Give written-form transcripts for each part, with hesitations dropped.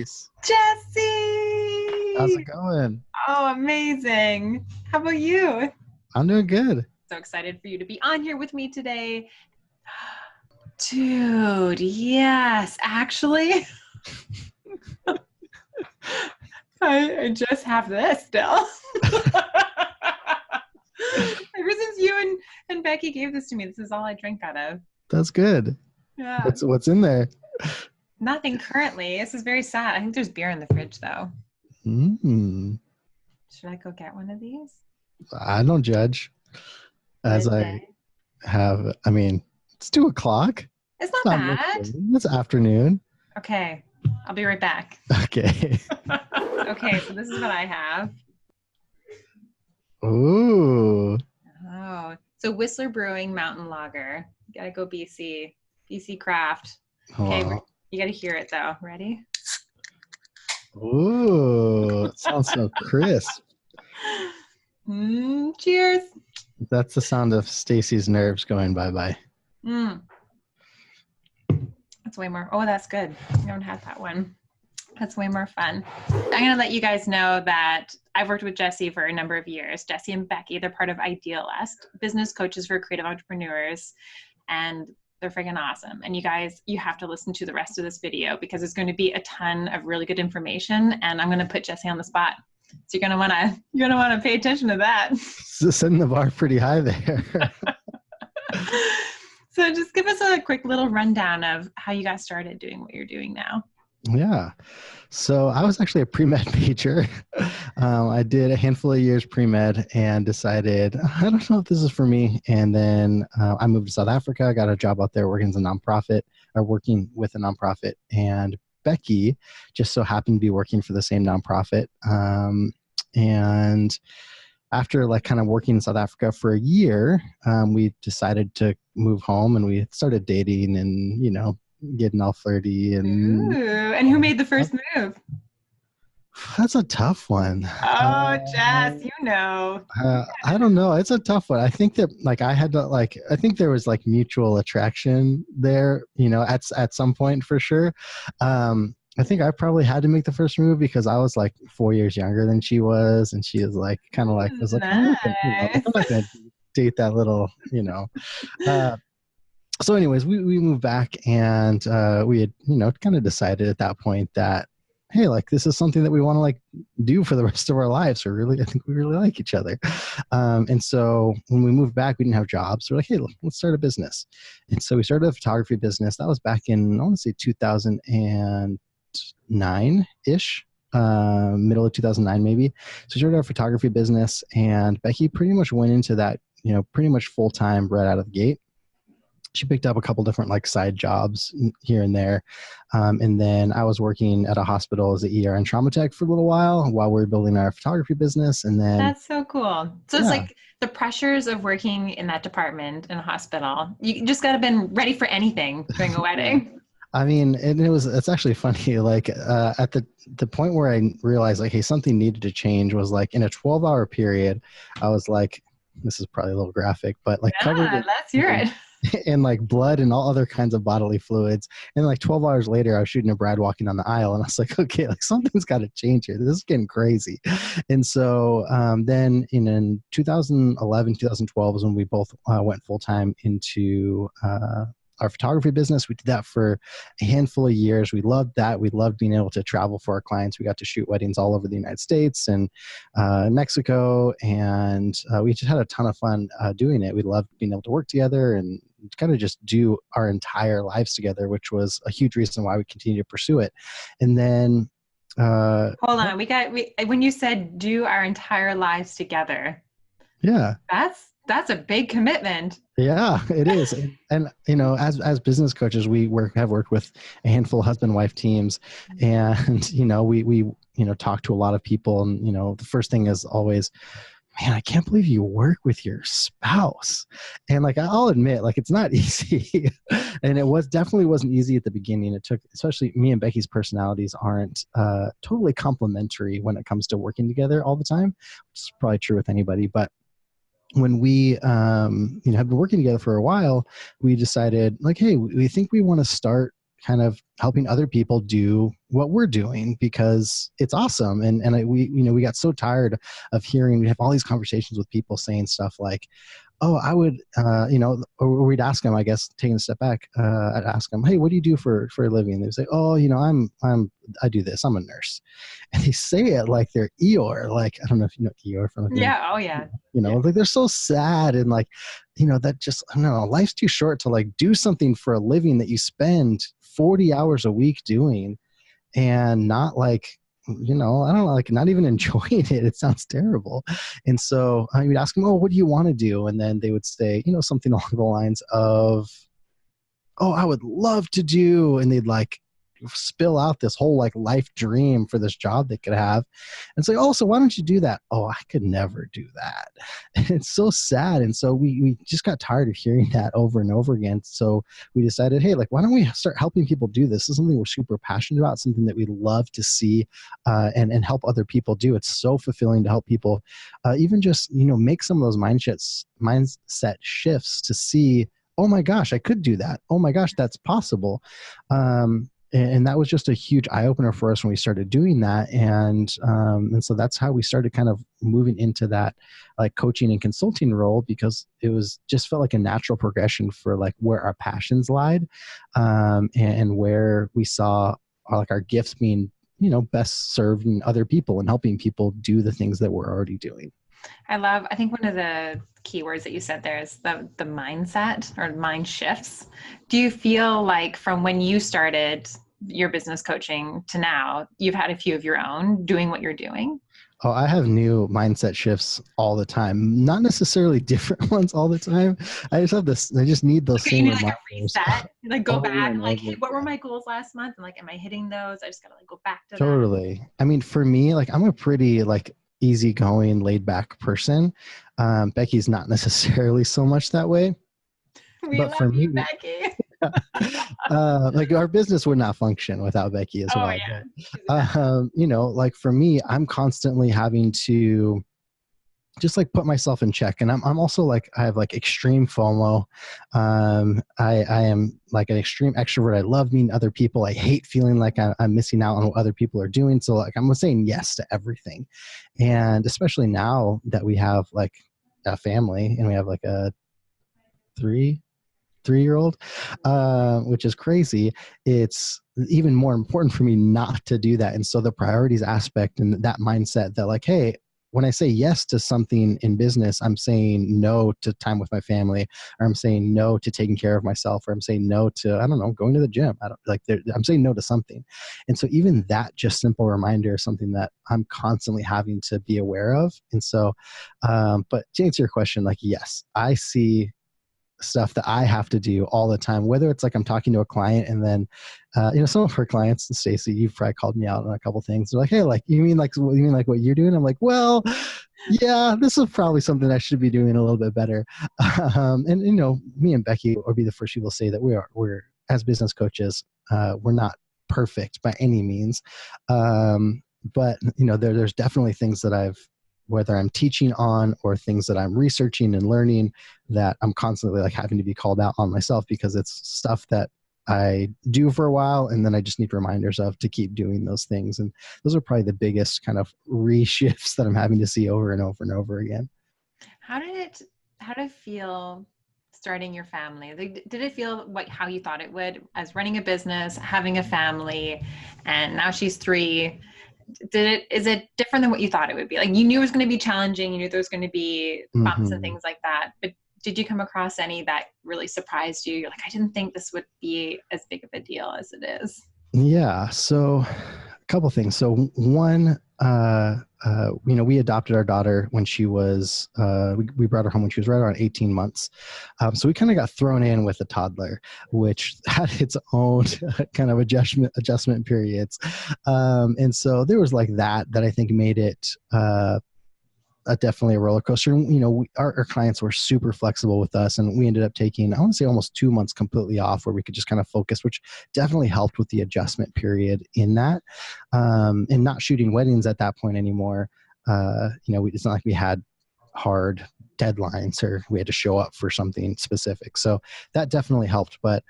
Stace. Jesse! How's it going? Oh, amazing. How about you? I'm doing good. So excited for you to be on here with me today. Dude, yes, actually. I just have this still. Ever since you and Becky gave this to me, this is all I drink out of. That's good. Yeah. What's in there? Nothing currently. This is very sad. I think there's beer in the fridge though. Should I go get one of these? I don't judge. As I have, it's 2:00. It's not bad. It's afternoon. Okay. I'll be right back. Okay. Okay, so this is what I have. Ooh. Oh, so Whistler Brewing Mountain Lager. You gotta go BC craft. Okay, you gotta hear it though. Ready? Ooh, it sounds so crisp. Cheers. That's the sound of Stacey's nerves going bye-bye. That's way more. Oh, that's good. I haven't had that one. That's way more fun. I'm going to let you guys know that I've worked with Jesse for a number of years. Jesse and Becky, they're part of Idealust, business coaches for creative entrepreneurs, and they're freaking awesome. And you guys, you have to listen to the rest of this video because there's going to be a ton of really good information, and I'm going to put Jesse on the spot. So you're going to want to pay attention to that. Setting the bar pretty high there. So just give us a quick little rundown of how you got started doing what you're doing now. Yeah. So I was actually a pre-med major. I did a handful of years pre-med and decided, I don't know if this is for me. And then I moved to South Africa. I got a job out there working with a nonprofit. And Becky just so happened to be working for the same nonprofit. And after kind of working in South Africa for a year, we decided to move home, and we started dating and, getting all flirty. And who made the first move? That's a tough one. Oh, Jess, I don't know. It's a tough one. I think that I had to I think there was mutual attraction there, at some point for sure. I think I probably had to make the first move because I was 4 years younger than she was. And she was nice. I'm not going to date that little, So anyways, we moved back, and we had, kind of decided at that point that, hey, this is something that we want to do for the rest of our lives. I think we really like each other. And so when we moved back, we didn't have jobs. So we're hey, let's start a business. And so we started a photography business. That was back in, I want to say 2009-ish. Middle of 2009 maybe. So we started our photography business, and Becky pretty much went into that, pretty much full-time right out of the gate. She picked up a couple different side jobs here and there. And then I was working at a hospital as an ER and trauma tech for a little while we were building our photography business. And then that's so cool. So it's the pressures of working in that department in a hospital. You just got to been ready for anything during a wedding. It's actually funny, at the point where I realized hey, something needed to change was in a 12-hour period. I was this is probably a little graphic, but covered let's hear it. And blood and all other kinds of bodily fluids. And 12 hours later, I was shooting a bride walking on the aisle, and I was okay, something's got to change here. This is getting crazy. And so then in 2011, 2012 was when we both went full-time into our photography business. We did that for a handful of years. We loved that. We loved being able to travel for our clients. We got to shoot weddings all over the United States and Mexico. And we just had a ton of fun doing it. We loved being able to work together and kind of just do our entire lives together, which was a huge reason why we continue to pursue it. And then hold on, when you said do our entire lives together, that's a big commitment. Yeah, it is. And as business coaches, we have worked with a handful of husband-wife teams, and we talk to a lot of people, and the first thing is always, man, I can't believe you work with your spouse. And I'll admit, it's not easy. And definitely wasn't easy at the beginning. It took, especially me and Becky's personalities aren't totally complementary when it comes to working together all the time, which is probably true with anybody. But when we have been working together for a while, we decided hey, we think we want to start kind of helping other people do what we're doing because it's awesome. We got so tired of hearing, we have all these conversations with people saying stuff like, oh, I would, or we'd ask them, I guess, taking a step back, I'd ask them, hey, what do you do for a living? And they'd say, oh, I do this. I'm a nurse. And they say it like they're Eeyore. Like, I don't know if you know Eeyore from a game. Yeah. Oh yeah. Like they're so sad and like, that just, I don't know, life's too short to like do something for a living that you spend 40 hours a week doing and not like, I don't know, like not even enjoying it. It sounds terrible. And so I would ask them, oh, what do you want to do? And then they would say, something along the lines of, oh, I would love to do, and they'd like spill out this whole like life dream for this job they could have and say, oh, so why don't you do that? Oh, I could never do that. And it's so sad. And so we just got tired of hearing that over and over again. So we decided, hey, like, why don't we start helping people do this? This is something we're super passionate about, something that we love to see and help other people do. It's so fulfilling to help people even just, make some of those mindset shifts to see, oh my gosh, I could do that. Oh my gosh, that's possible. And that was just a huge eye opener for us when we started doing that. And so that's how we started kind of moving into that like coaching and consulting role, because it was just felt like a natural progression for like where our passions lied and where we saw our gifts being, best served in other people and helping people do the things that we're already doing. I think one of the keywords that you said there is the mindset or mind shifts. Do you feel like from when you started your business coaching to now, you've had a few of your own doing what you're doing? Oh, I have new mindset shifts all the time. Not necessarily different ones all the time. I just need those same you need like reminders. a reset, like go back and like, over hey, what were my goals last month? And like, am I hitting those? I just gotta like go back to Totally. them. I mean, for me, like I'm a pretty like easygoing, laid back person. Becky's not necessarily so much that way. We But love for me, you, Becky. like our business would not function without Becky as well. Yeah. But, like for me, I'm constantly having to just like put myself in check. And I'm also like, I have like extreme FOMO. I am like an extreme extrovert. I love meeting other people. I hate feeling like I'm missing out on what other people are doing. So like, I'm saying yes to everything. And especially now that we have like a family and we have like a three-year-old, which is crazy. It's even more important for me not to do that. And so the priorities aspect and that mindset that like, hey, when I say yes to something in business, I'm saying no to time with my family, or I'm saying no to taking care of myself, or I'm saying no to, I don't know, going to the gym. I'm saying no to something. And so even that just simple reminder is something that I'm constantly having to be aware of. And so, but to answer your question, like, yes, I see stuff that I have to do all the time, whether it's like I'm talking to a client and then, some of her clients, Stacey, you've probably called me out on a couple things. They're like, hey, like, you mean like what you're doing? I'm like, well, yeah, this is probably something I should be doing a little bit better. Me and Becky will be the first people to say that we're as business coaches, we're not perfect by any means. But there's definitely things that whether I'm teaching on or things that I'm researching and learning, that I'm constantly like having to be called out on myself, because it's stuff that I do for a while and then I just need reminders of to keep doing those things. And those are probably the biggest kind of reshifts that I'm having to see over and over and over again. How did it feel starting your family? Did it feel like how you thought it would, as running a business, having a family, and now she's 3? Is it different than what you thought it would be? Like, you knew it was going to be challenging, you knew there was going to be bumps and things like that, but did you come across any that really surprised you? You're like, I didn't think this would be as big of a deal as it is. Yeah. So a couple things. So one, we adopted our daughter when she was, we brought her home when she was right around 18 months. So we kind of got thrown in with a toddler, which had its own kind of adjustment periods. And so there was like that I think made it, definitely a roller coaster. Our clients were super flexible with us, and we ended up taking, I want to say, almost 2 months completely off, where we could just kind of focus, which definitely helped with the adjustment period in that, and not shooting weddings at that point anymore. It's not like we had hard deadlines or we had to show up for something specific. So that definitely helped. But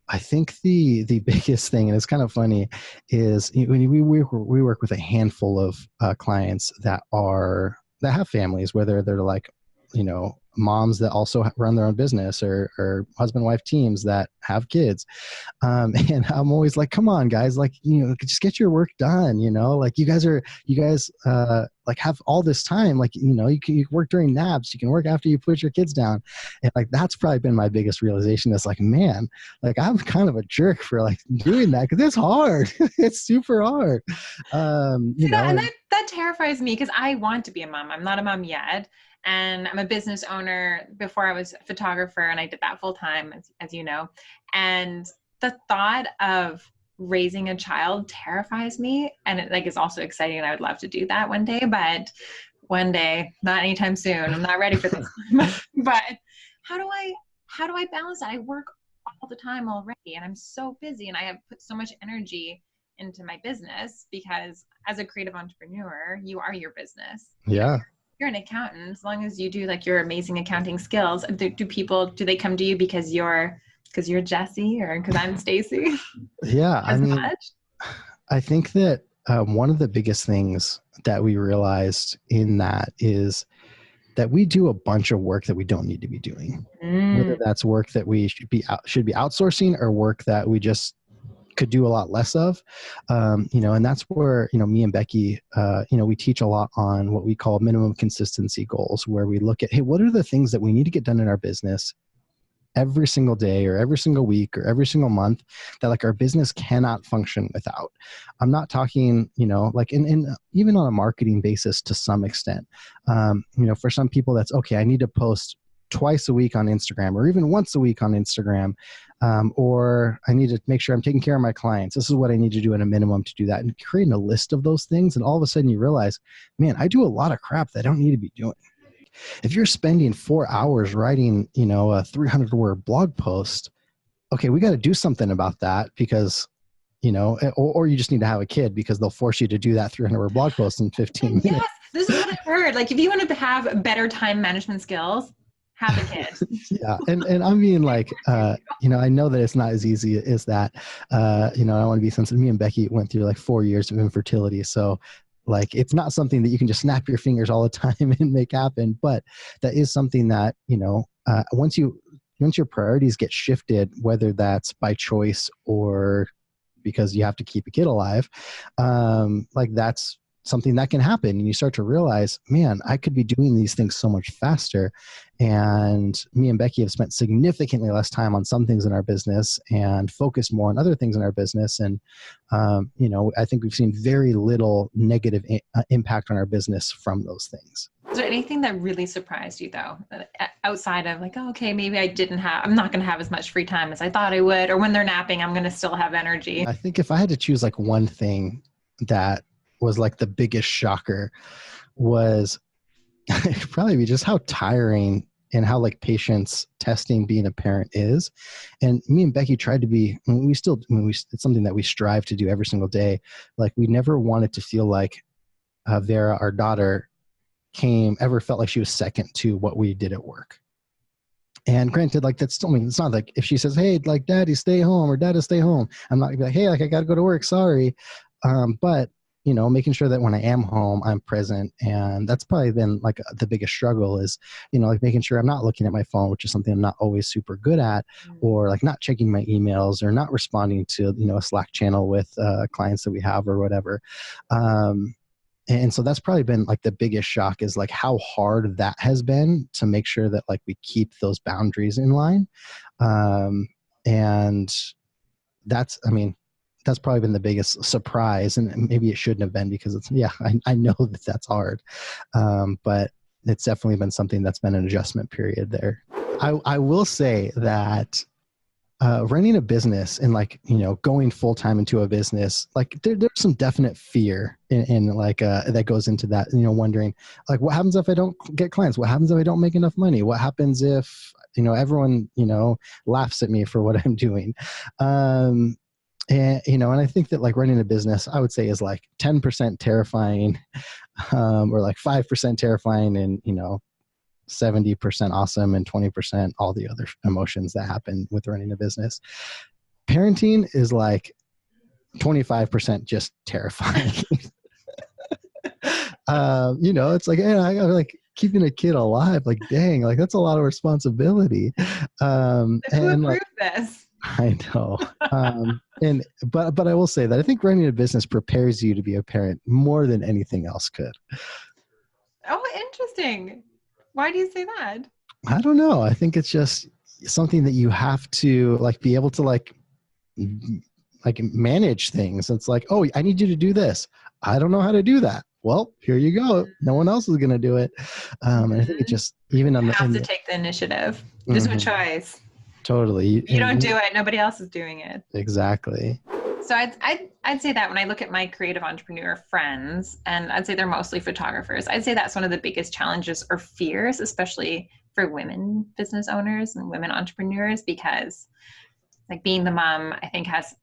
I think the biggest thing, and it's kind of funny, is when we work with a handful of clients that have families, whether they're like, moms that also run their own business, or husband wife teams that have kids. And I'm always like, come on, guys, like, just get your work done, like you guys like have all this time, like, you can work during naps, you can work after you put your kids down. And like, that's probably been my biggest realization is like, man, like I'm kind of a jerk for like doing that because it's hard. It's super hard. And that terrifies me because I want to be a mom. I'm not a mom yet. And I'm a business owner. Before I was a photographer, and I did that full time, as you know. And the thought of raising a child terrifies me. And it like is also exciting. And I would love to do that one day, but one day, not anytime soon. I'm not ready for this. But how do I balance that? I work all the time already, and I'm so busy, and I have put so much energy into my business because as a creative entrepreneur, you are your business. Yeah. You're an accountant. As long as you do like your amazing accounting skills, do they come to you because you're Jesse or because I'm Stacey? Yeah. I think that one of the biggest things that we realized in that is that we do a bunch of work that we don't need to be doing, whether that's work that we should be outsourcing or work that we just could do a lot less of, and that's where, me and Becky, we teach a lot on what we call minimum consistency goals, where we look at, hey, what are the things that we need to get done in our business every single day or every single week or every single month that like our business cannot function without. I'm not talking, like in even on a marketing basis to some extent, for some people that's okay. I need to post twice a week on Instagram or even once a week on Instagram. Or I need to make sure I'm taking care of my clients. This is what I need to do at a minimum to do that, and creating a list of those things. And all of a sudden you realize, man, I do a lot of crap that I don't need to be doing. If you're spending 4 hours writing, a 300-word blog post, okay, we got to do something about that because, or you just need to have a kid because they'll force you to do that 300-word blog post in 15 minutes. Yes, this is what I've heard. Like if you want to have better time management skills, have a kid. Yeah. And I'm being like, I know that it's not as easy as that. I don't want to be sensitive. Me and Becky went through like 4 years of infertility. So like, it's not something that you can just snap your fingers all the time and make happen, but that is something that, once your priorities get shifted, whether that's by choice or because you have to keep a kid alive, like that's something that can happen. And you start to realize, man, I could be doing these things so much faster. And me and Becky have spent significantly less time on some things in our business and focused more on other things in our business. And, I think we've seen very little negative impact on our business from those things. Is there anything that really surprised you though, outside of like, oh, okay, maybe I'm not going to have as much free time as I thought I would, or when they're napping, I'm going to still have energy? I think if I had to choose like one thing that was like the biggest shocker was it'd probably be just how tiring and how like patience testing being a parent is. And me and Becky tried to be, it's something that we strive to do every single day. Like we never wanted to feel like Vera, our daughter, ever felt like she was second to what we did at work. And granted, like that's, it's not like if she says, hey, like daddy, stay home or dada, stay home, I'm not gonna be like, hey, like I got to go to work. Sorry. But making sure that when I am home, I'm present. And that's probably been like the biggest struggle is, like making sure I'm not looking at my phone, which is something I'm not always super good at, or like not checking my emails or not responding to, a Slack channel with clients that we have or whatever. And so that's probably been like the biggest shock is like how hard that has been to make sure that like we keep those boundaries in line. And that's probably been the biggest surprise, and maybe it shouldn't have been because I know that that's hard. But it's definitely been something that's been an adjustment period there. I will say that running a business and like, going full time into a business, like there's some definite fear in like, that goes into that, wondering like, what happens if I don't get clients? What happens if I don't make enough money? What happens if, everyone, laughs at me for what I'm doing? And I think that like running a business, I would say is like 10% terrifying, or like 5% terrifying and, 70% awesome and 20% all the other emotions that happen with running a business. Parenting is like 25% just terrifying. It's like, I like keeping a kid alive. Like, dang, like that's a lot of responsibility. Who approved this? I know. But I will say that I think running a business prepares you to be a parent more than anything else could. Oh, interesting. Why do you say that? I don't know. I think it's just something that you have to like be able to like manage things. It's like, oh, I need you to do this. I don't know how to do that. Well, here you go. No one else is going to do it. And I think it just, even on you have to take the initiative. There's no choice. Totally. You don't do it, nobody else is doing it. Exactly. So I'd say that when I look at my creative entrepreneur friends, and I'd say they're mostly photographers, I'd say that's one of the biggest challenges or fears, especially for women business owners and women entrepreneurs, because like being the mom, I think has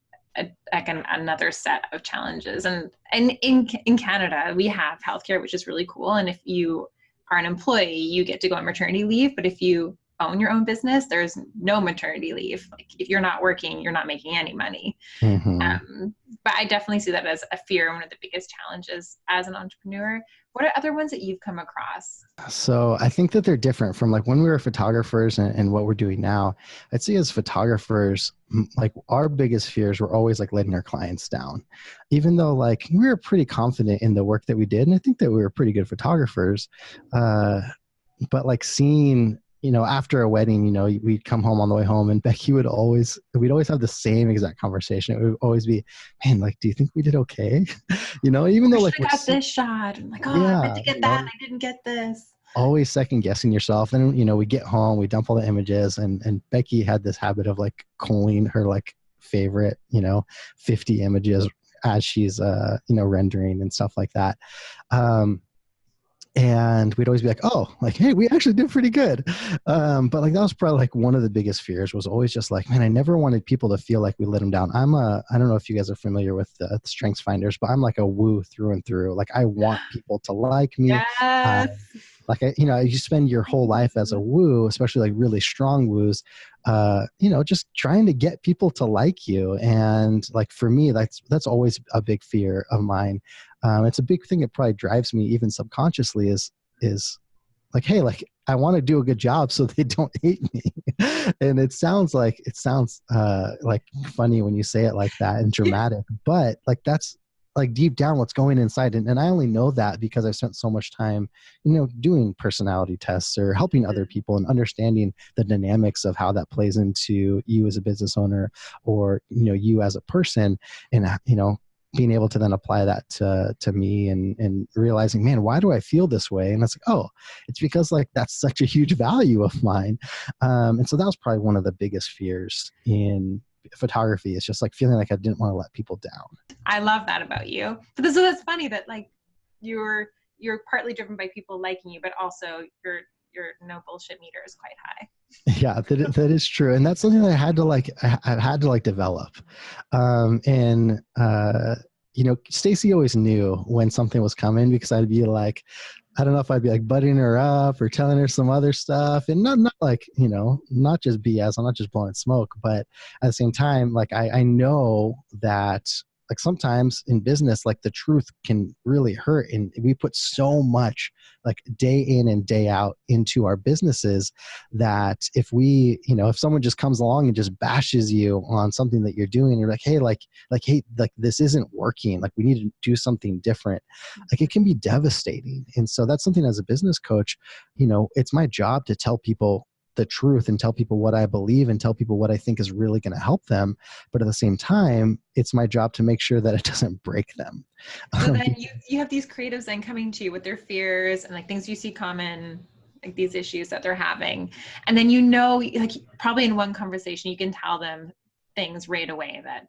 another set of challenges. And in Canada, we have healthcare, which is really cool. And if you are an employee, you get to go on maternity leave. But if you own your own business, there's no maternity leave. Like if you're not working, you're not making any money. But I definitely see that as a fear, one of the biggest challenges as an entrepreneur. What are other ones that you've come across? So I think that they're different from like when we were photographers and what we're doing now. I'd say as photographers, like our biggest fears were always like letting our clients down, even though like we were pretty confident in the work that we did. And I think that we were pretty good photographers. But like seeing, after a wedding, we'd come home on the way home and Becky we'd always have the same exact conversation. It would always be, man, like, do you think we did okay? Even though like I got this shot. I'm like, I meant to get that. I didn't get this. Always second guessing yourself. And, we get home, we dump all the images and Becky had this habit of like culling her like favorite, 50 images as she's, rendering and stuff like that. And we'd always be like, oh, like, hey, we actually did pretty good. But like, that was probably like one of the biggest fears was always just like, man, I never wanted people to feel like we let them down. I don't know if you guys are familiar with the Strengths Finders, but I'm like a woo through and through. Like I want people to like me. Yes. Like, you spend your whole life as a woo, especially like really strong woos, just trying to get people to like you. And like, for me, that's always a big fear of mine. It's a big thing that probably drives me even subconsciously is like, hey, like I want to do a good job so they don't hate me. And it sounds like funny when you say it like that and dramatic, but like, that's like deep down what's going inside. And I only know that because I've spent so much time, doing personality tests or helping other people and understanding the dynamics of how that plays into you as a business owner or, you as a person. And, being able to then apply that to me and realizing, man, why do I feel this way? And it's like, oh, it's because like that's such a huge value of mine. And so that was probably one of the biggest fears in photography. It's just like feeling like I didn't want to let people down. I love that about you. But so that's funny that like you're partly driven by people liking you, but also your no bullshit meter is quite high. Yeah, that is true. And that's something that I had to develop. Stacey always knew when something was coming because I'd be like, I don't know if I'd be like butting her up or telling her some other stuff and not like, not just BS. I'm not just blowing smoke, but at the same time, like I know that like sometimes in business, like the truth can really hurt. And we put so much like day in and day out into our businesses that if if someone just comes along and just bashes you on something that you're doing, you're like, hey, this isn't working. Like we need to do something different. Like it can be devastating. And so that's something as a business coach, it's my job to tell people the truth and tell people what I believe and tell people what I think is really going to help them. But at the same time, it's my job to make sure that it doesn't break them. So then you have these creatives then coming to you with their fears and like things you see common, like these issues that they're having. And then, like probably in one conversation, you can tell them things right away that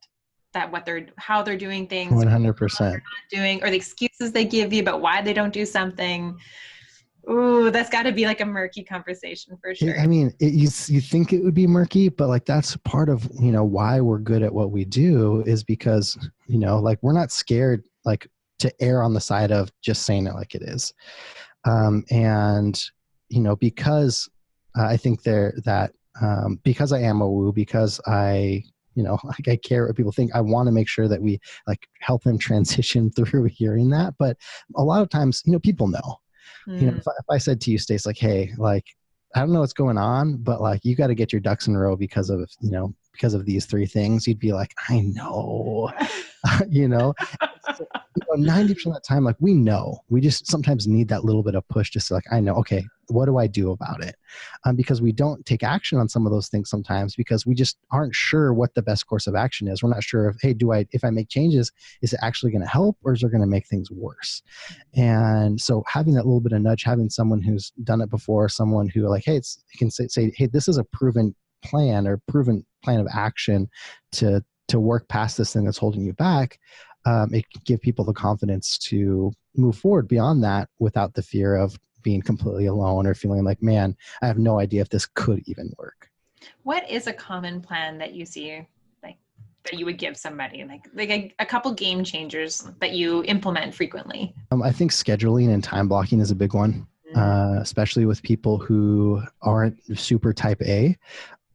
how they're doing things, 100% doing, or the excuses they give you about why they don't do something. Ooh, that's got to be like a murky conversation for sure. I mean, you think it would be murky, but like that's part of, why we're good at what we do is because, like we're not scared like to err on the side of just saying it like it is. And because I think because I am a woo, because I, like I care what people think, I want to make sure that we like help them transition through hearing that. But a lot of times, people know. If I said to you, Stace, like, hey, like, I don't know what's going on, but like, you got to get your ducks in a row because of these three things, you'd be like, I know, So, 90% of the time, like, we know, we just sometimes need that little bit of push just to like, I know, okay, what do I do about it? Because we don't take action on some of those things sometimes because we just aren't sure what the best course of action is. We're not sure if, hey, if I make changes, is it actually going to help or is it going to make things worse? And so having that little bit of nudge, having someone who's done it before, someone who like, hey, can say, hey, this is a proven plan or proven plan of action to work past this thing that's holding you back. It can give people the confidence to move forward beyond that without the fear of being completely alone or feeling like, man, I have no idea if this could even work. What is a common plan that you see, like, that you would give somebody, like a couple game changers that you implement frequently? I think scheduling and time blocking is a big one, especially with people who aren't super type A.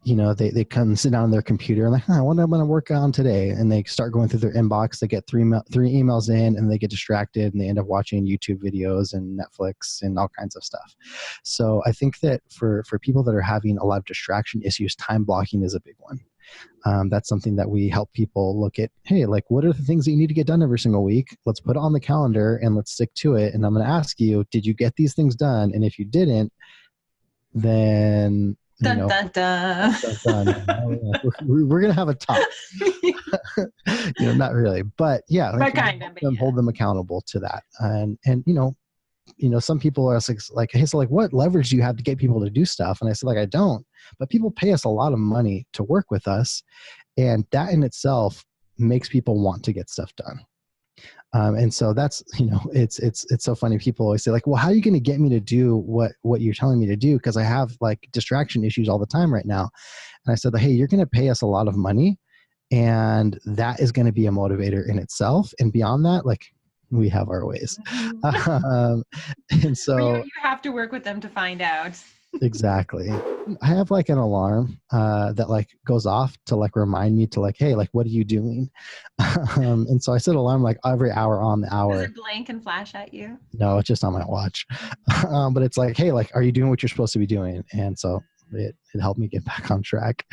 They come sit down on their computer and like, what am I going to work on today? And they start going through their inbox. They get three emails in and they get distracted and they end up watching YouTube videos and Netflix and all kinds of stuff. So I think that for people that are having a lot of distraction issues, time blocking is a big one. That's something that we help people look at. Hey, like, what are the things that you need to get done every single week? Let's put it on the calendar and let's stick to it. And I'm going to ask you, did you get these things done? And if you didn't, then dun, dun, dun. We're gonna have a talk. Not really, but yeah, like, hold them accountable to that. And some people are like, hey, so like, what leverage do you have to get people to do stuff? And I said, like, I don't, but people pay us a lot of money to work with us, and that in itself makes people want to get stuff done. And so that's, it's so funny. People always say like, well, how are you going to get me to do what you're telling me to do? Because I have like distraction issues all the time right now. And I said, hey, you're going to pay us a lot of money, and that is going to be a motivator in itself. And beyond that, like, we have our ways. And so you have to work with them to find out. Exactly. I have like an alarm that like goes off to like remind me to like, hey, like, what are you doing? And so I set alarm like every hour on the hour. Does it blink and flash at you? No, it's just on my watch. But it's like, hey, like, are you doing what you're supposed to be doing? And so it helped me get back on track.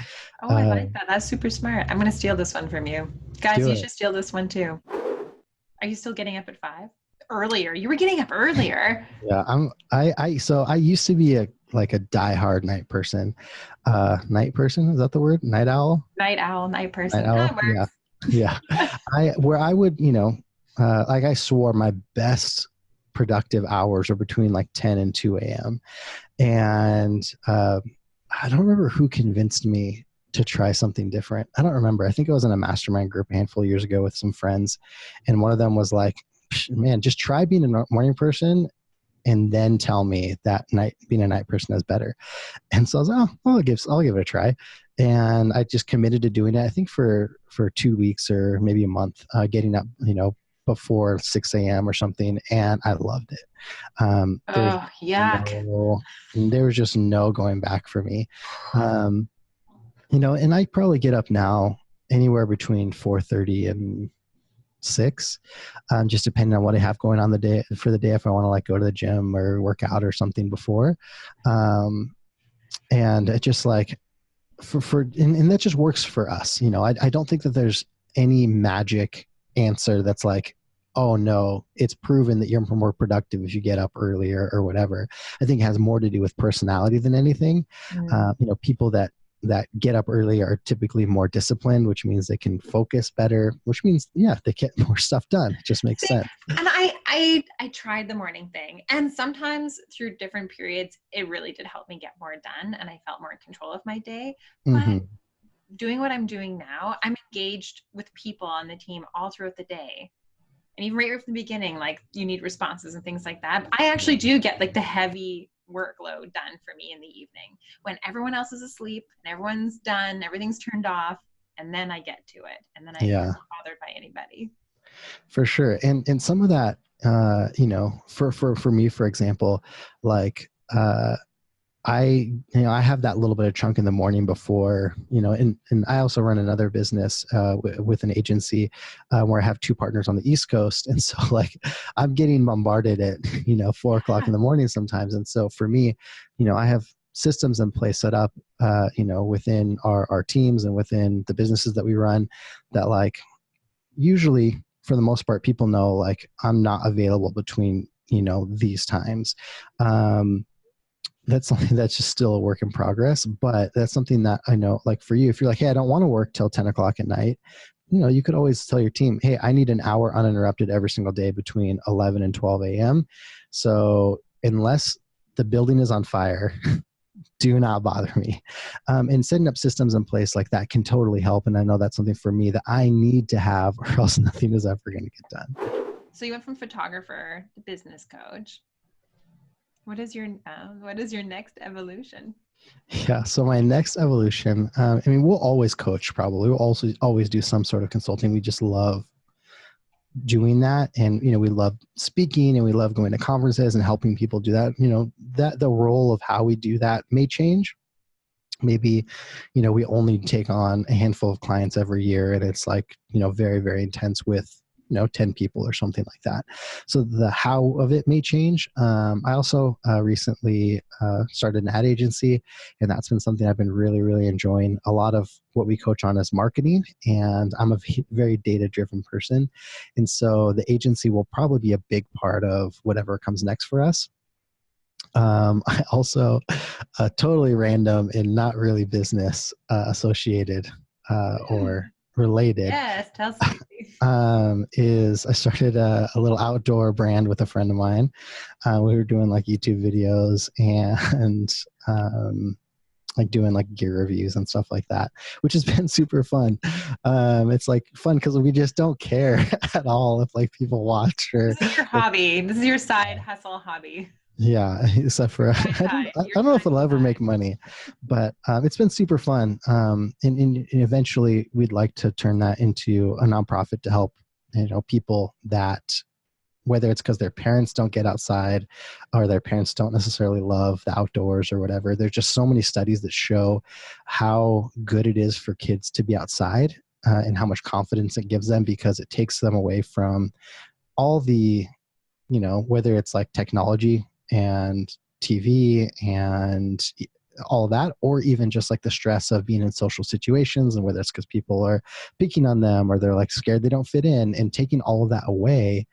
Oh, I like that. That's super smart. I'm going to steal this one from you. Guys, you should steal this one too. Are you still getting up at 5? Earlier. You were getting up earlier. Yeah, so I used to be a diehard night person. Night person, is that the word? Night owl? Night owl, night person. Night owl? Yeah. I would, like, I swore my best productive hours are between like 10 and 2 a.m. And I don't remember who convinced me to try something different. I don't remember. I think I was in a mastermind group a handful of years ago with some friends. And one of them was like, man, just try being a morning person and then tell me that being a night person is better. And so I was like, I'll give it a try. And I just committed to doing it, I think for 2 weeks or maybe a month, getting up, before 6 a.m. or something. And I loved it. There was just no going back for me. And I probably get up now anywhere between 4:30 and 6, just depending on what I have going on for the day, if I want to like go to the gym or work out or something before. And it just like and that just works for us. I don't think that there's any magic answer that's like, oh no, it's proven that you're more productive if you get up earlier or whatever. I think it has more to do with personality than anything. People that get up early are typically more disciplined, which means they can focus better, which means, they get more stuff done. It just makes sense. And I tried the morning thing, and sometimes through different periods, it really did help me get more done, and I felt more in control of my day. But doing what I'm doing now, I'm engaged with people on the team all throughout the day. And even right from the beginning, like, you need responses and things like that. I actually do get like the heavy workload done for me in the evening when everyone else is asleep and everyone's done, everything's turned off, and then I get to it, and then I'm not bothered by anybody. For sure. And some of that, for me, for example, like I have that little bit of chunk in the morning before, and I also run another business with an agency where I have two partners on the East Coast. And so like I'm getting bombarded at, 4 o'clock in the morning sometimes. And so for me, I have systems in place set up, within our teams and within the businesses that we run that like usually for the most part, people know like I'm not available between, these times. That's something that's just still a work in progress, but that's something that I know, like for you, if you're like, hey, I don't want to work till 10 o'clock at night, you could always tell your team, hey, I need an hour uninterrupted every single day between 11 and 12 a.m. So unless the building is on fire, do not bother me. And setting up systems in place like that can totally help. And I know that's something for me that I need to have, or else nothing is ever going to get done. So you went from photographer to business coach. What is your next evolution? Yeah. So my next evolution, we'll always coach probably. We'll also always do some sort of consulting. We just love doing that. And, we love speaking and we love going to conferences and helping people do that. That the role of how we do that may change. Maybe, we only take on a handful of clients every year and it's like, very, very intense with 10 people or something like that. So the how of it may change. I also recently started an ad agency, and that's been something I've been really, really enjoying. A lot of what we coach on is marketing, and I'm a very data-driven person. And so the agency will probably be a big part of whatever comes next for us. I also, totally random and not really business associated or related. Yes, tell Stacey. Is I started a little outdoor brand with a friend of mine. We were doing like YouTube videos and like doing like gear reviews and stuff like that, which has been super fun. It's like fun because we just don't care at all if like people watch or. This is your hobby. This is your side hustle hobby. Yeah, except for I don't know if it'll ever make money, but it's been super fun. And eventually, we'd like to turn that into a nonprofit to help people that, whether it's because their parents don't get outside or their parents don't necessarily love the outdoors or whatever. There's just so many studies that show how good it is for kids to be outside and how much confidence it gives them because it takes them away from all the, whether it's like technology and TV and all of that, or even just like the stress of being in social situations, and whether it's because people are picking on them or they're like scared they don't fit in, and taking all of that away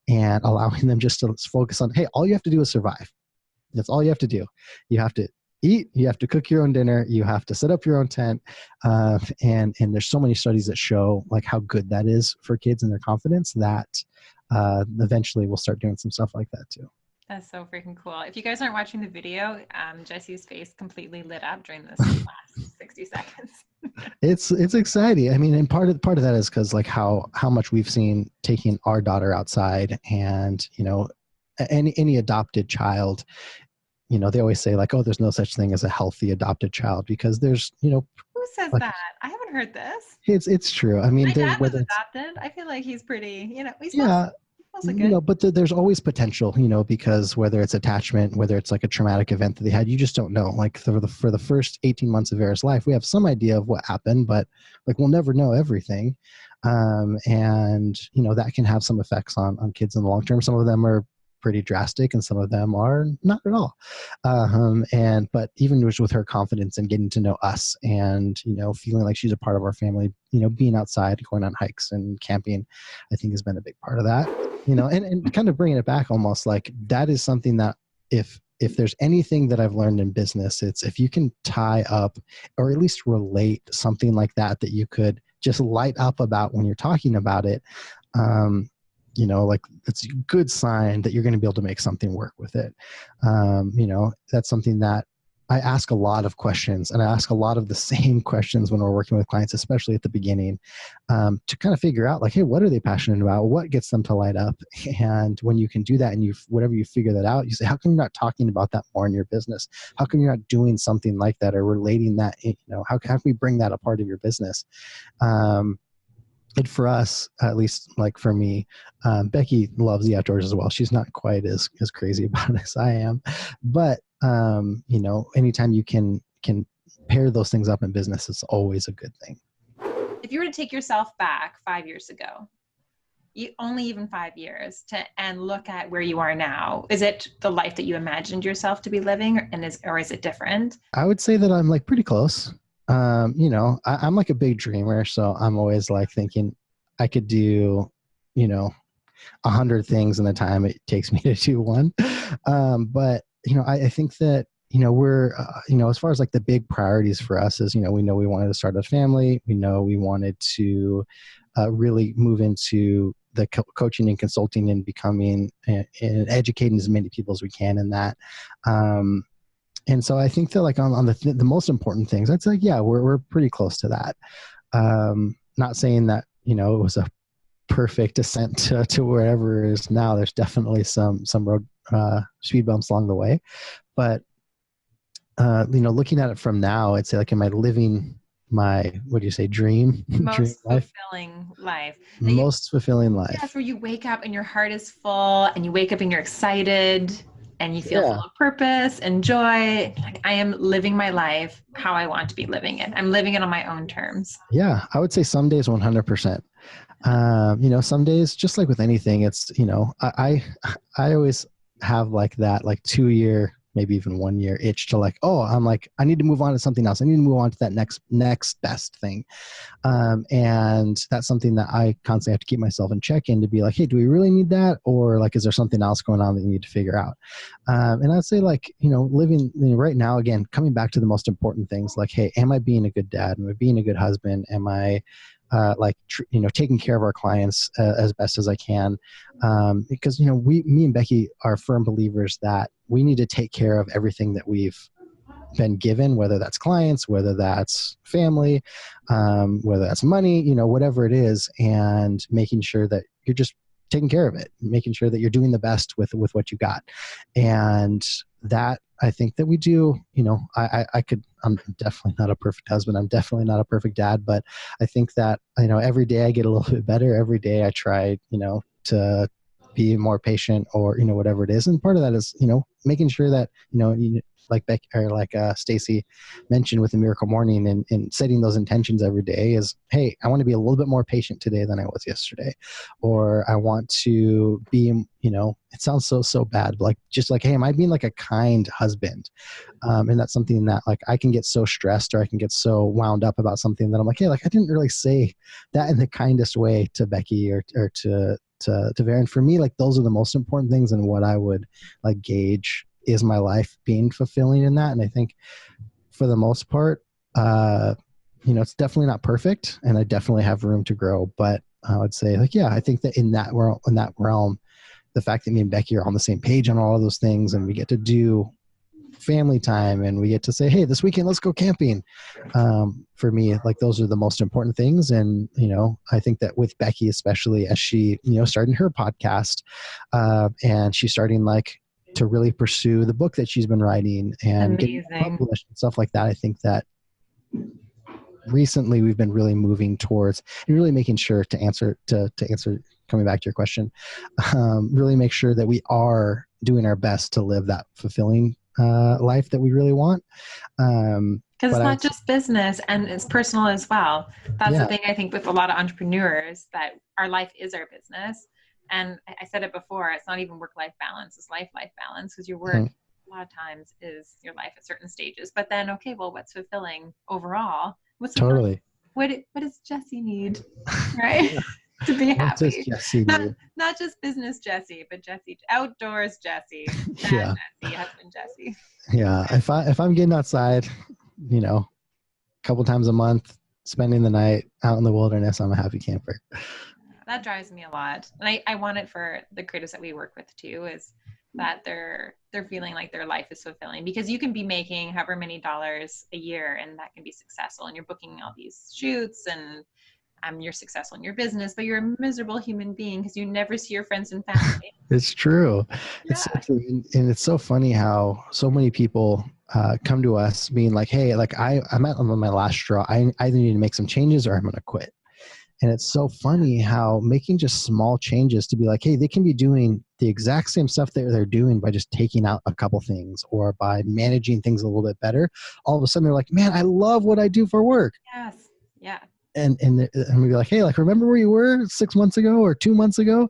and allowing them just to focus on, hey, all you have to do is survive. That's all you have to do. You have to eat, you have to cook your own dinner, you have to set up your own tent. And there's so many studies that show like how good that is for kids and their confidence that eventually we'll start doing some stuff like that too. That's so freaking cool. If you guys aren't watching the video, Jesse's face completely lit up during this last 60 seconds. It's exciting. And part of that is because like how much we've seen taking our daughter outside, and any adopted child, they always say like, oh, there's no such thing as a healthy adopted child because there's Who says like, that? I haven't heard this. It's true. My dad was adopted. I feel like he's pretty, he's not. But there's always potential, because whether it's attachment, whether it's like a traumatic event that they had, you just don't know. Like for the first 18 months of Vera's life, we have some idea of what happened, but like we'll never know everything. And that can have some effects on kids in the long term. Some of them are pretty drastic and some of them are not at all. But even with her confidence and getting to know us and, feeling like she's a part of our family, being outside, going on hikes and camping, I think has been a big part of that. And kind of bringing it back almost like that is something that if there's anything that I've learned in business, it's if you can tie up or at least relate something like that you could just light up about when you're talking about it, like it's a good sign that you're going to be able to make something work with it. That's something that I ask a lot of questions, and I ask a lot of the same questions when we're working with clients, especially at the beginning, to kind of figure out like, hey, what are they passionate about? What gets them to light up? And when you can do that and whatever you figure that out, you say, how come you're not talking about that more in your business? How come you're not doing something like that or relating that, how can we bring that a part of your business? And for us, at least like for me, Becky loves the outdoors as well. She's not quite as crazy about it as I am, but anytime you can pair those things up in business, it's always a good thing. If you were to take yourself back 5 years ago, only even 5 years, and look at where you are now, is it the life that you imagined yourself to be living, or is it different? I would say that I'm like pretty close. I'm like a big dreamer, so I'm always like thinking I could do, 100 things in the time it takes me to do one. But I think that we're as far as like the big priorities for us is we know we wanted to start a family. We know we wanted to really move into the coaching and consulting and becoming and educating as many people as we can in that. And so I think that like on the most important things, I'd say, yeah, we're pretty close to that. Not saying that, it was a perfect ascent to wherever it is now. There's definitely some road speed bumps along the way, but looking at it from now, I'd say like, am I living my, what do you say, dream life? Fulfilling life. Most fulfilling life. Yes, where you wake up and your heart is full, and you wake up and you're excited, and you feel full of purpose and joy. Like, I am living my life how I want to be living it. I'm living it on my own terms. Yeah, I would say some days 100%. Some days, just like with anything, it's, I always have like that, like 2 year, maybe even 1 year itch to like, I'm like, I need to move on to something else. I need to move on to that next best thing. And that's something that I constantly have to keep myself in check in to be like, hey, do we really need that? Or like, is there something else going on that you need to figure out? And I'd say like, living right now, again, coming back to the most important things, like, hey, am I being a good dad? Am I being a good husband? Am I taking care of our clients as best as I can? Because, me and Becky are firm believers that we need to take care of everything that we've been given, whether that's clients, whether that's family, whether that's money, whatever it is, and making sure that you're just taking care of it, making sure that you're doing the best with what you got. And that, I think that we do, I'm definitely not a perfect husband. I'm definitely not a perfect dad, but I think that, every day I get a little bit better. Every day I try, to be more patient, or, whatever it is. And part of that is, making sure that, like Becky or like Stacey mentioned with the Miracle Morning, and setting those intentions every day is, hey, I want to be a little bit more patient today than I was yesterday, or I want to be, it sounds so bad, but like, just like, hey, am I being like a kind husband? And that's something that like I can get so stressed, or I can get so wound up about something that I'm like, hey, like I didn't really say that in the kindest way to Becky or to Varen. For me, like those are the most important things, and what I would like gauge is my life being fulfilling in that. And I think for the most part, it's definitely not perfect, and I definitely have room to grow, but I would say like, yeah, I think that in that realm, the fact that me and Becky are on the same page on all of those things, and we get to do family time, and we get to say, hey, this weekend, let's go camping. For me, like those are the most important things. And, I think that with Becky, especially as she, starting her podcast, and she's starting like to really pursue the book that she's been writing and getting published and stuff like that. I think that recently we've been really moving towards and really making sure to answer coming back to your question, really make sure that we are doing our best to live that fulfilling life that we really want. Because it's not just business, and it's personal as well. That's the thing I think with a lot of entrepreneurs, that our life is our business. And I said it before, it's not even work-life balance, it's life balance, because your work a lot of times is your life at certain stages. But then, okay, well, what's fulfilling overall? What's totally what does Jesse need, right? To be happy. What does Jesse need? Not just business Jesse, but Jesse, outdoors Jesse, yeah. Jesse, husband Jesse. Yeah, if I'm getting outside, a couple times a month, spending the night out in the wilderness, I'm a happy camper. That drives me a lot. And I want it for the creators that we work with too, is that they're feeling like their life is fulfilling, because you can be making however many dollars a year, and that can be successful, and you're booking all these shoots, and you're successful in your business, but you're a miserable human being because you never see your friends and family. It's true. Yeah. It's so true. And it's so funny how so many people come to us being like, hey, like I'm at my last straw. I either need to make some changes or I'm going to quit. And it's so funny how making just small changes to be like, hey, they can be doing the exact same stuff that they're doing by just taking out a couple things or by managing things a little bit better. All of a sudden they're like, man, I love what I do for work. Yes. Yeah. And we'd be like, hey, like, remember where you were 6 months ago or 2 months ago?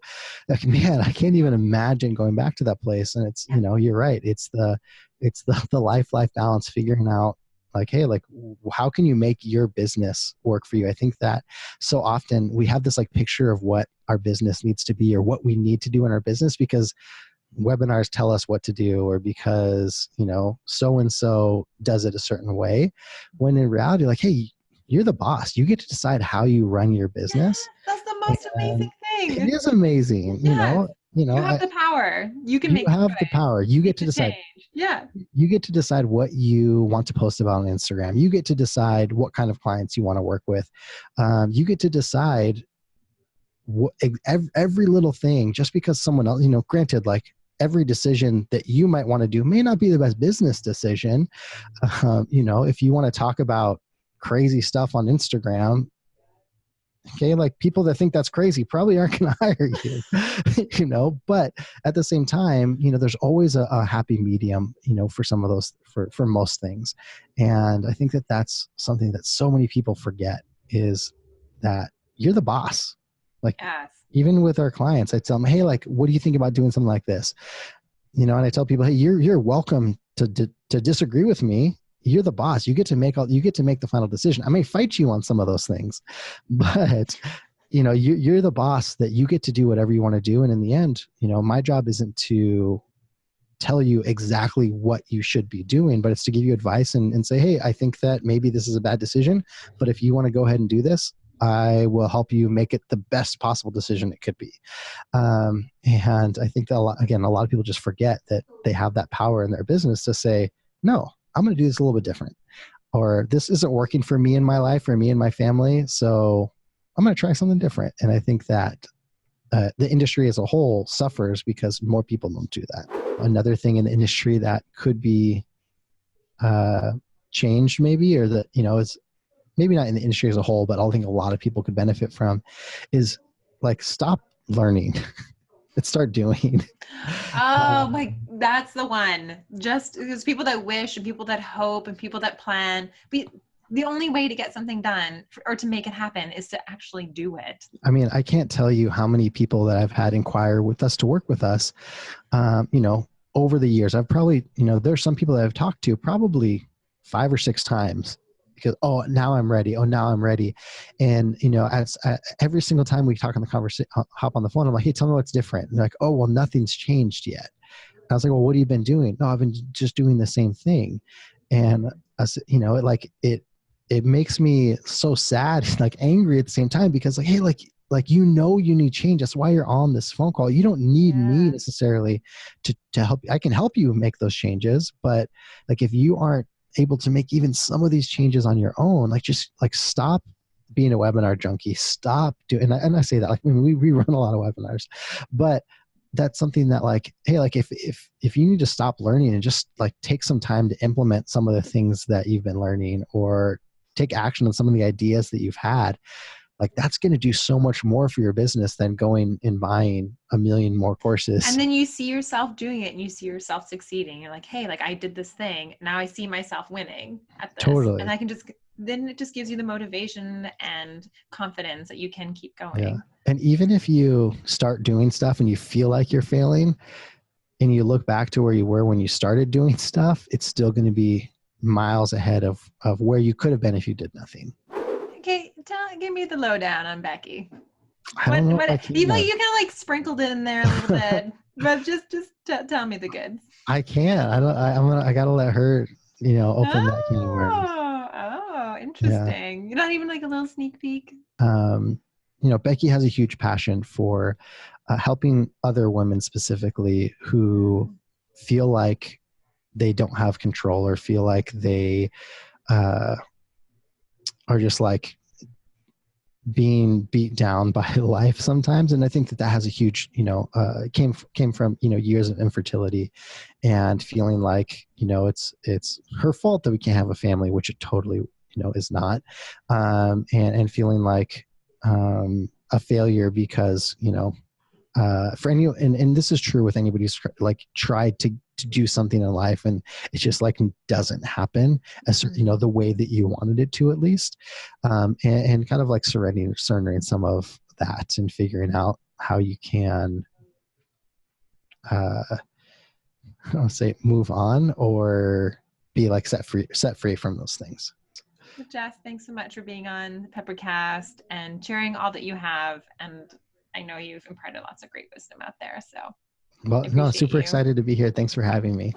Like, man, I can't even imagine going back to that place. And it's, you're right. It's the life balance, figuring out like, hey, like, how can you make your business work for you? I think that so often we have this like picture of what our business needs to be or what we need to do in our business because webinars tell us what to do, or because, so-and-so does it a certain way, when in reality, like, hey, you're the boss. You get to decide how you run your business. That's the most amazing thing. It is amazing. Yeah. You have the power. You can make the power. You get to decide. Change. Yeah. You get to decide what you want to post about on Instagram. You get to decide what kind of clients you want to work with. You get to decide what, every little thing, just because someone else, granted, like, every decision that you might want to do may not be the best business decision. If you want to talk about crazy stuff on Instagram, okay, like, people that think that's crazy probably aren't going to hire you, but at the same time, there's always a happy medium, for some of those, for most things. And I think that that's something that so many people forget, is that you're the boss. Like, yes. Even with our clients, I tell them, hey, like, what do you think about doing something like this? And I tell people, hey, you're welcome to disagree with me. You're the boss. You get to make the final decision. I may fight you on some of those things, but you're the boss, that you get to do whatever you want to do. And in the end, my job isn't to tell you exactly what you should be doing, but it's to give you advice and say, hey, I think that maybe this is a bad decision, but if you want to go ahead and do this, I will help you make it the best possible decision it could be. And I think that a lot of people just forget that they have that power in their business to say, no, I'm going to do this a little bit different, or this isn't working for me in my life or me and my family, so I'm going to try something different. And I think that the industry as a whole suffers because more people don't do that. Another thing in the industry that could be changed, maybe, or that, is maybe not in the industry as a whole, but I think a lot of people could benefit from, is like, stop learning and start doing. Oh my, that's the one. Just because people that wish and people that hope and people that plan, the only way to get something done or to make it happen is to actually do it. I mean, I can't tell you how many people that I've had inquire with us to work with us, over the years. I've probably, there's some people that I've talked to probably 5 or 6 times, because, oh, now I'm ready. Oh, now I'm ready. And, every single time we talk on the conversation, hop on the phone, I'm like, hey, tell me what's different. And they're like, oh, well, nothing's changed yet. And I was like, well, what have you been doing? No, I've been just doing the same thing. And, it makes me so sad and like angry at the same time, because like, hey, you need change. That's why you're on this phone call. You don't need me necessarily to help you. I can help you make those changes, but like, if you aren't able to make even some of these changes on your own, like, just like, stop being a webinar junkie. Stop doing, and I say that, like, we run a lot of webinars, but that's something that, like, hey, like, if you need to stop learning and just like take some time to implement some of the things that you've been learning, or take action on some of the ideas that you've had, like, that's going to do so much more for your business than going and buying a million more courses. And then you see yourself doing it and you see yourself succeeding. You're like, hey, like, I did this thing. Now I see myself winning at this. Totally. And then it just gives you the motivation and confidence that you can keep going. Yeah. And even if you start doing stuff and you feel like you're failing, and you look back to where you were when you started doing stuff, it's still going to be miles ahead of where you could have been if you did nothing. Okay, give me the lowdown on Becky. I don't know. You kind of like sprinkled it in there a little bit, but just tell me the goods. I can't. I gotta let her, open that can of worms. Oh, interesting. Yeah. You're not even like a little sneak peek. Becky has a huge passion for helping other women, specifically, who feel like they don't have control, or feel like they are just like being beat down by life sometimes. And I think that has a huge, came from, years of infertility, and feeling like, it's her fault that we can't have a family, which it totally, is not. And feeling like, a failure because, for any, and this is true with anybody who's like tried to do something in life and it just like doesn't happen as, the way that you wanted it to, at least. And kind of like surrendering some of that and figuring out how you can, I don't say move on or be like set free from those things. Well, Jess, thanks so much for being on the PepperCast and sharing all that you have. And I know you've imparted lots of great wisdom out there. So well, no, super excited to be here. Thanks for having me.